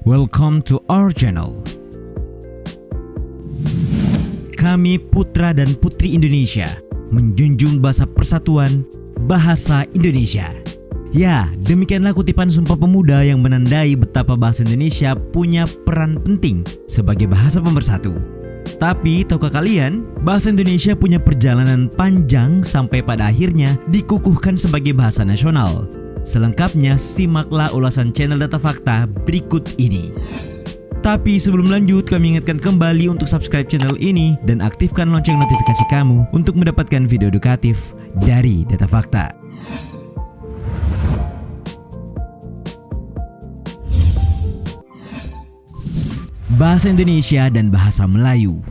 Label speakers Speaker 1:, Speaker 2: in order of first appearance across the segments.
Speaker 1: Welcome to our channel. Kami putra dan putri Indonesia menjunjung bahasa persatuan, bahasa Indonesia. Ya, demikianlah kutipan Sumpah Pemuda yang menandai betapa bahasa Indonesia punya peran penting sebagai bahasa pemersatu. Tapi tahukah kalian, bahasa Indonesia punya perjalanan panjang sampai pada akhirnya dikukuhkan sebagai bahasa nasional. Selengkapnya simaklah ulasan channel Data Fakta berikut ini. Tapi sebelum lanjut, kami ingatkan kembali untuk subscribe channel ini dan aktifkan lonceng notifikasi kamu untuk mendapatkan video edukatif dari Data Fakta. Bahasa Indonesia dan bahasa Melayu.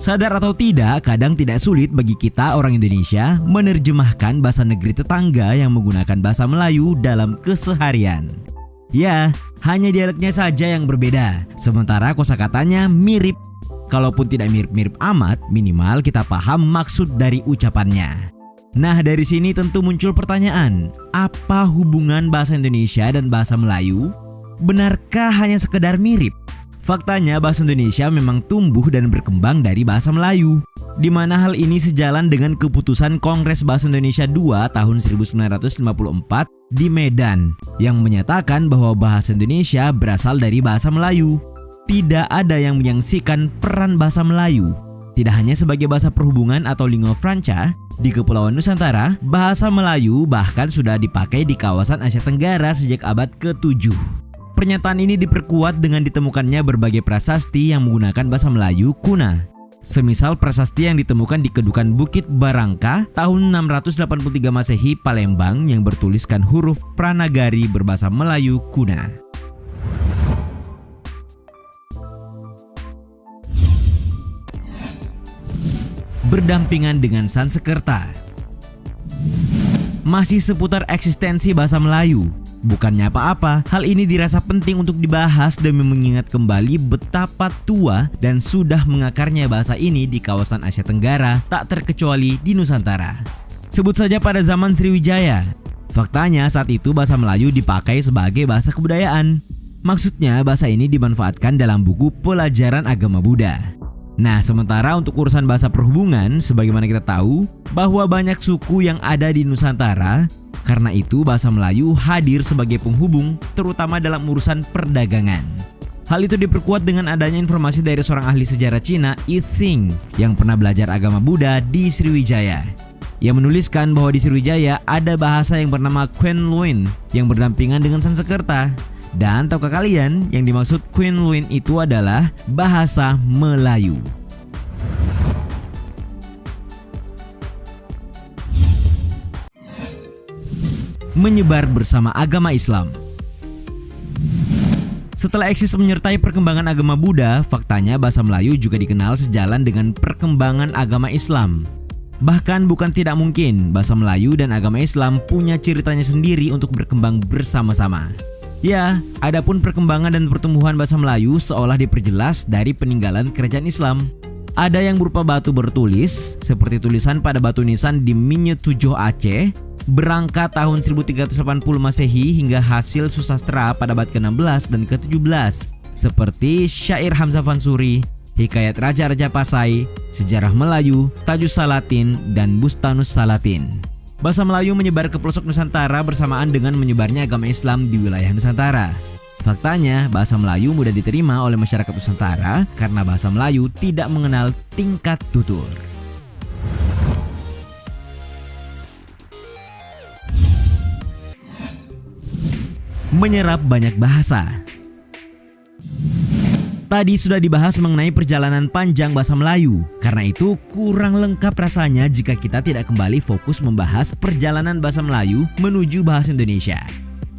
Speaker 1: Sadar atau tidak, kadang tidak sulit bagi kita orang Indonesia menerjemahkan bahasa negeri tetangga yang menggunakan bahasa Melayu dalam keseharian. Ya, hanya dialeknya saja yang berbeda, sementara kosakatanya mirip. Kalaupun tidak mirip-mirip amat, minimal kita paham maksud dari ucapannya. Nah, dari sini tentu muncul pertanyaan, apa hubungan bahasa Indonesia dan bahasa Melayu? Benarkah hanya sekedar mirip? Faktanya bahasa Indonesia memang tumbuh dan berkembang dari bahasa Melayu, di mana hal ini sejalan dengan keputusan Kongres Bahasa Indonesia II tahun 1954 di Medan yang menyatakan bahwa bahasa Indonesia berasal dari bahasa Melayu. Tidak ada yang menyaksikan peran bahasa Melayu. Tidak hanya sebagai bahasa perhubungan atau lingua franca, di Kepulauan Nusantara, bahasa Melayu bahkan sudah dipakai di kawasan Asia Tenggara sejak abad ke-7. Pernyataan ini diperkuat dengan ditemukannya berbagai prasasti yang menggunakan bahasa Melayu kuna. Semisal prasasti yang ditemukan di Kedukan Bukit Barangka tahun 683 Masehi Palembang yang bertuliskan huruf Pranagari berbahasa Melayu kuna. Berdampingan dengan Sanskerta. Masih seputar eksistensi bahasa Melayu. Bukannya apa-apa, hal ini dirasa penting untuk dibahas demi mengingat kembali betapa tua dan sudah mengakarnya bahasa ini di kawasan Asia Tenggara, tak terkecuali di Nusantara. Sebut saja pada zaman Sriwijaya. Faktanya saat itu bahasa Melayu dipakai sebagai bahasa kebudayaan. Maksudnya bahasa ini dimanfaatkan dalam buku pelajaran agama Buddha. Nah, sementara untuk urusan bahasa perhubungan, sebagaimana kita tahu bahwa banyak suku yang ada di Nusantara. Karena itu bahasa Melayu hadir sebagai penghubung terutama dalam urusan perdagangan. Hal itu diperkuat dengan adanya informasi dari seorang ahli sejarah Cina, Yi Xing, yang pernah belajar agama Buddha di Sriwijaya. Ia menuliskan bahwa di Sriwijaya ada bahasa yang bernama Quen Luin yang berdampingan dengan Sanskerta. Dan tahukah kalian yang dimaksud Quen Luin itu adalah bahasa Melayu. Menyebar bersama agama Islam. Setelah eksis menyertai perkembangan agama Buddha, faktanya bahasa Melayu juga dikenal sejalan dengan perkembangan agama Islam. Bahkan bukan tidak mungkin bahasa Melayu dan agama Islam punya ceritanya sendiri untuk berkembang bersama-sama. Ya, adapun perkembangan dan pertumbuhan bahasa Melayu seolah diperjelas dari peninggalan kerajaan Islam. Ada yang berupa batu bertulis, seperti tulisan pada batu nisan di Minye Tujuh Aceh, berangkat tahun 1380 Masehi hingga hasil susastra pada abad ke-16 dan ke-17 seperti syair Hamzah Fansuri, hikayat Raja-Raja Pasai, sejarah Melayu, Tajus Salatin, dan Bustanus Salatin. Bahasa Melayu menyebar ke pelosok Nusantara bersamaan dengan menyebarnya agama Islam di wilayah Nusantara. Faktanya, bahasa Melayu mudah diterima oleh masyarakat Nusantara karena bahasa Melayu tidak mengenal tingkat tutur. Menyerap banyak bahasa. Tadi sudah dibahas mengenai perjalanan panjang bahasa Melayu. Karena itu kurang lengkap rasanya jika kita tidak kembali fokus membahas perjalanan bahasa Melayu menuju bahasa Indonesia.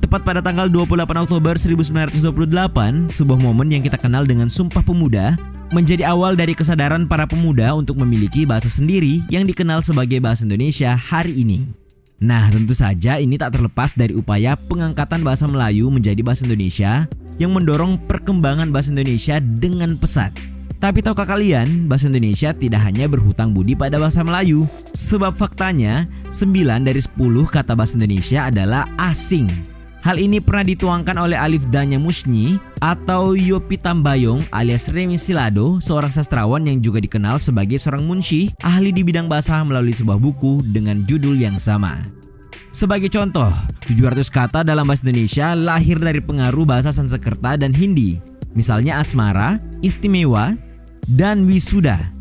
Speaker 1: Tepat pada tanggal 28 Oktober 1928, sebuah momen yang kita kenal dengan Sumpah Pemuda menjadi awal dari kesadaran para pemuda untuk memiliki bahasa sendiri yang dikenal sebagai bahasa Indonesia hari ini. Nah, tentu saja ini tak terlepas dari upaya pengangkatan bahasa Melayu menjadi bahasa Indonesia yang mendorong perkembangan bahasa Indonesia dengan pesat. Tapi tahukah kalian, bahasa Indonesia tidak hanya berhutang budi pada bahasa Melayu, sebab faktanya 9 dari 10 kata bahasa Indonesia adalah asing. Hal ini pernah dituangkan oleh Alif Danya Musni atau Yopi Tambayong alias Remi Silado, seorang sastrawan yang juga dikenal sebagai seorang munsyih ahli di bidang bahasa melalui sebuah buku dengan judul yang sama. Sebagai contoh, 700 kata dalam bahasa Indonesia lahir dari pengaruh bahasa Sanskerta dan Hindi. Misalnya asmara, istimewa, dan wisuda.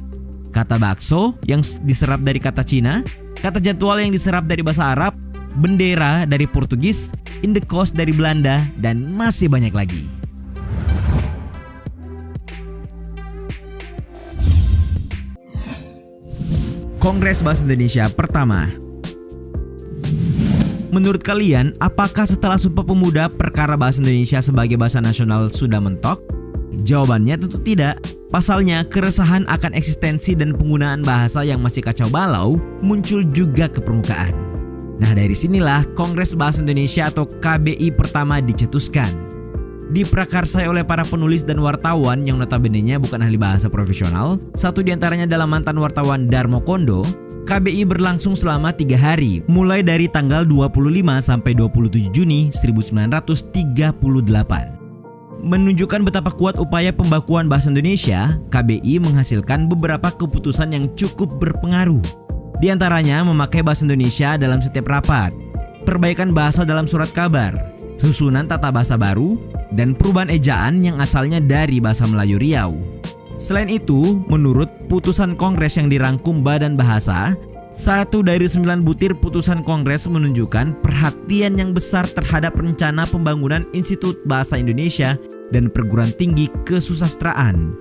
Speaker 1: Kata bakso yang diserap dari kata Cina, kata jadwal yang diserap dari bahasa Arab, bendera dari Portugis, indekos dari Belanda, dan masih banyak lagi. Kongres Bahasa Indonesia pertama. Menurut kalian, apakah setelah Sumpah Pemuda perkara bahasa Indonesia sebagai bahasa nasional sudah mentok? Jawabannya tentu tidak. Pasalnya, keresahan akan eksistensi dan penggunaan bahasa yang masih kacau balau muncul juga ke permukaan. Nah, dari sinilah Kongres Bahasa Indonesia atau KBI pertama dicetuskan. Diprakarsai oleh para penulis dan wartawan yang notabene-nya bukan ahli bahasa profesional, satu diantaranya adalah mantan wartawan Darmo Kondo. KBI berlangsung selama 3 hari, mulai dari tanggal 25 sampai 27 Juni 1938. Menunjukkan betapa kuat upaya pembakuan bahasa Indonesia, KBI menghasilkan beberapa keputusan yang cukup berpengaruh. Di antaranya memakai bahasa Indonesia dalam setiap rapat, perbaikan bahasa dalam surat kabar, susunan tata bahasa baru, dan perubahan ejaan yang asalnya dari bahasa Melayu Riau. Selain itu, menurut putusan Kongres yang dirangkum Badan Bahasa, 1 dari 9 butir putusan Kongres menunjukkan perhatian yang besar terhadap rencana pembangunan Institut Bahasa Indonesia dan perguruan tinggi kesusastraan.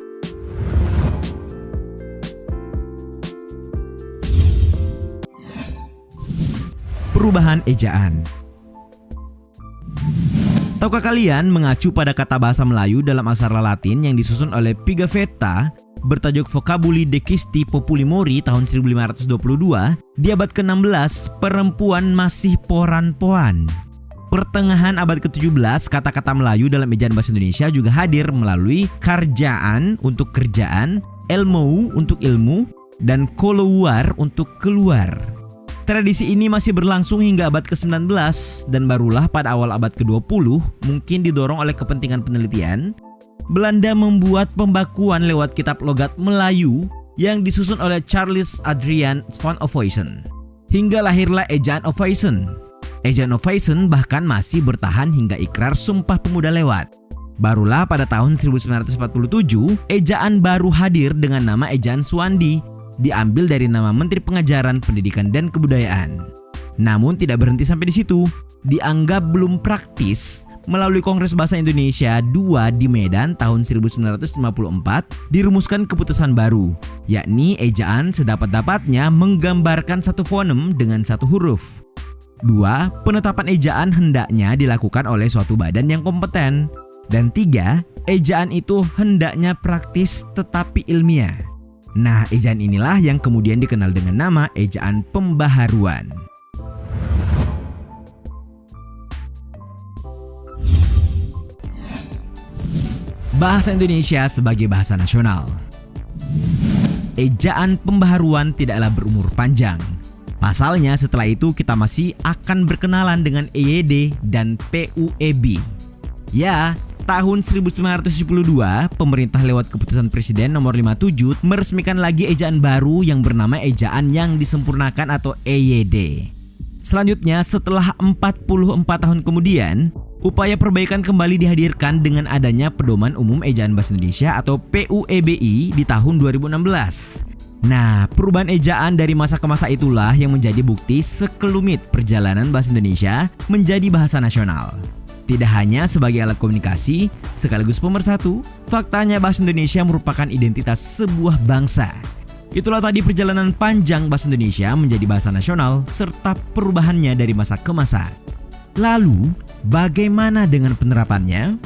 Speaker 1: Perubahan ejaan. Tahukah kalian mengacu pada kata bahasa Melayu dalam aksara Latin yang disusun oleh Pigafetta bertajuk Vocabuli Decisti Populi Mori tahun 1522, di abad ke-16 perempuan masih poran-poan. Pertengahan abad ke-17 kata-kata Melayu dalam ejaan bahasa Indonesia juga hadir melalui karjaan untuk kerjaan, elmou untuk ilmu, dan keluar untuk keluar. Tradisi ini masih berlangsung hingga abad ke-19 dan barulah pada awal abad ke-20, mungkin didorong oleh kepentingan penelitian, Belanda membuat pembakuan lewat kitab logat Melayu yang disusun oleh Charles Adrian van Ophuijsen. Hingga lahirlah ejaan Ophuijsen. Ejaan Ophuijsen bahkan masih bertahan hingga Ikrar Sumpah Pemuda lewat. Barulah pada tahun 1947, ejaan baru hadir dengan nama ejaan Suwandi, diambil dari nama Menteri Pengajaran, Pendidikan, dan Kebudayaan. Namun tidak berhenti sampai di situ. Dianggap belum praktis, melalui Kongres Bahasa Indonesia II di Medan tahun 1954 dirumuskan keputusan baru, yakni ejaan sedapat-dapatnya menggambarkan satu fonem dengan satu huruf. 2. Penetapan ejaan hendaknya dilakukan oleh suatu badan yang kompeten. Dan 3. Ejaan itu hendaknya praktis tetapi ilmiah. Nah, ejaan inilah yang kemudian dikenal dengan nama ejaan pembaharuan. Bahasa Indonesia sebagai bahasa nasional. Ejaan pembaharuan tidaklah berumur panjang. Pasalnya setelah itu kita masih akan berkenalan dengan EYD dan PUEB. Ya, tahun 1972, pemerintah lewat keputusan Presiden nomor 57 meresmikan lagi ejaan baru yang bernama ejaan yang disempurnakan atau EYD. Selanjutnya, setelah 44 tahun kemudian, upaya perbaikan kembali dihadirkan dengan adanya Pedoman Umum Ejaan Bahasa Indonesia atau PUEBI di tahun 2016. Nah, perubahan ejaan dari masa ke masa itulah yang menjadi bukti sekelumit perjalanan bahasa Indonesia menjadi bahasa nasional. Tidak hanya sebagai alat komunikasi, sekaligus pemersatu, faktanya bahasa Indonesia merupakan identitas sebuah bangsa. Itulah tadi perjalanan panjang bahasa Indonesia menjadi bahasa nasional serta perubahannya dari masa ke masa. Lalu, bagaimana dengan penerapannya?